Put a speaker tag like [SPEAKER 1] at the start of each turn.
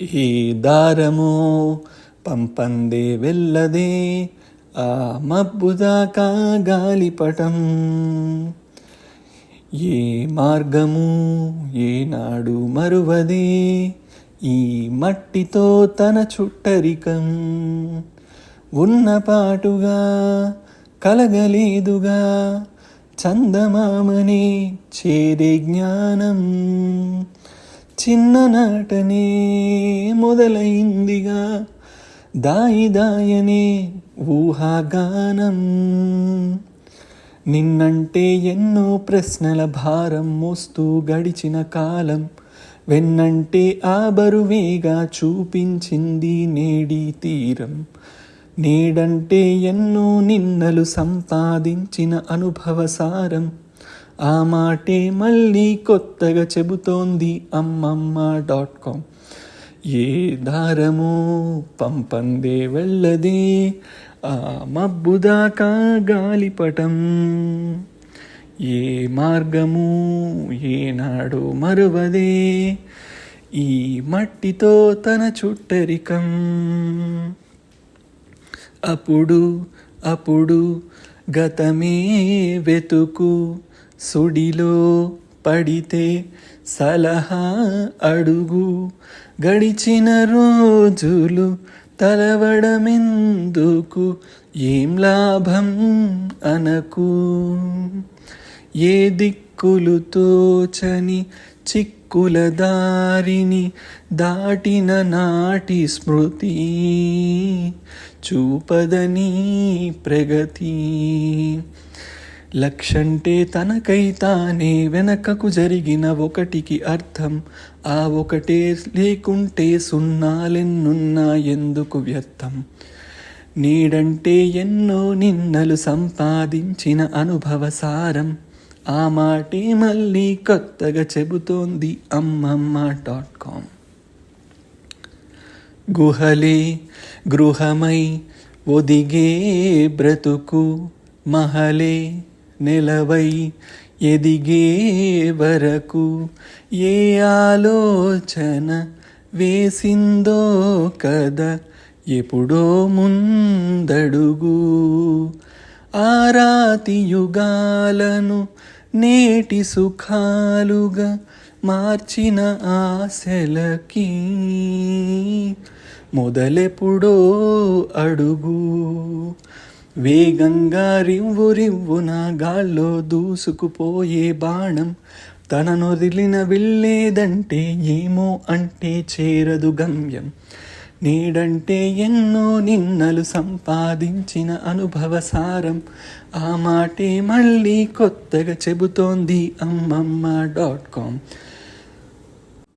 [SPEAKER 1] ఈ దారమో పంపందే వెళ్ళదే ఆ మబ్బుదాకా గాలిపటం. ఏ మార్గము ఏనాడు మరువదే ఈ మట్టితో తన చుట్టరికం. ఉన్నపాటుగా కలగలేదుగా చందమామనే చేరే జ్ఞానం. చిన్ననాటనే మొదలైందిగా దాయనే ఊహాగానం. నిన్నంటే ఎన్నో ప్రశ్నల భారం మోస్తూ గడిచిన కాలం వెన్నంటే ఆ బరువేగా చూపించింది నేడి తీరం. నేడంటే ఎన్నో నిన్నలు సంపాదించిన అనుభవ సారం. ఆ మాటే మళ్ళీ కొత్తగా చెబుతోంది అమ్మమ్మ.com. ఏ దారమో పంపందే వెళ్ళదే ఆ మబ్బుదాకా గాలిపటం. ఏ మార్గము ఏనాడు మరువదే ఈ మట్టితో తన చుట్టరికం. అప్పుడు గతమే వెతుకు సుడిలో పడితే సలహా అడుగు. గడిచిన రోజులు తలవడమెందుకు ఏం లాభం అనకు. ఏ దిక్కులు తోచని చిక్కుల దారిని దాటిన నాటి స్మృతి చూపదని ప్రగతి. లక్షంటే తనకై తానే వెనకకు జరిగిన ఒకటికి అర్థం. ఆ ఒకటే లేకుంటే సున్నాలెన్నున్నా ఎందుకు వ్యర్థం. నీడంటే ఎన్నో నిన్నలు సంపాదించిన అనుభవ సారం. ఆ మాటే మళ్ళీ కొత్తగా చెబుతోంది అమ్మమ్మ.com. గుహలే గృహమై ఒదిగే బ్రతుకు మహలే నెలవై ఎదిగే వరకు ఏ ఆలోచన వేసిందో కదా ఎప్పుడో ముందడుగు. ఆ రాతి యుగాలను నేటి సుఖాలుగా మార్చిన ఆశలకి మొదలెప్పుడో అడుగు. వేగంగా రివ్వున గాల్లో దూసుకుపోయే బాణం తననొదిలిన వెళ్ళేదంటే ఏమో అంటే చేరదు గమ్యం. నేడంటే ఎన్నో నిన్నలు సంపాదించిన అనుభవ సారం. ఆ మాటే మళ్ళీ కొత్తగా చెబుతోంది అమ్మమ్మ.com.